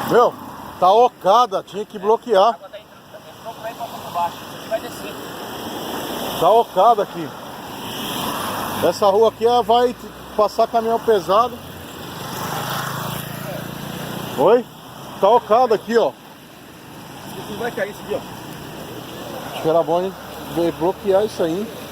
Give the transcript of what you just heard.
Meu, tá ocada, tinha que bloquear. A água tá entrou pra ir pra baixo. Isso aqui vai descer. Tá ocada aqui. Essa rua aqui vai passar caminhão pesado. Oi? Tá ocada aqui, ó. Isso vai cair isso aqui, ó. Acho que era bom a gente bloquear isso aí.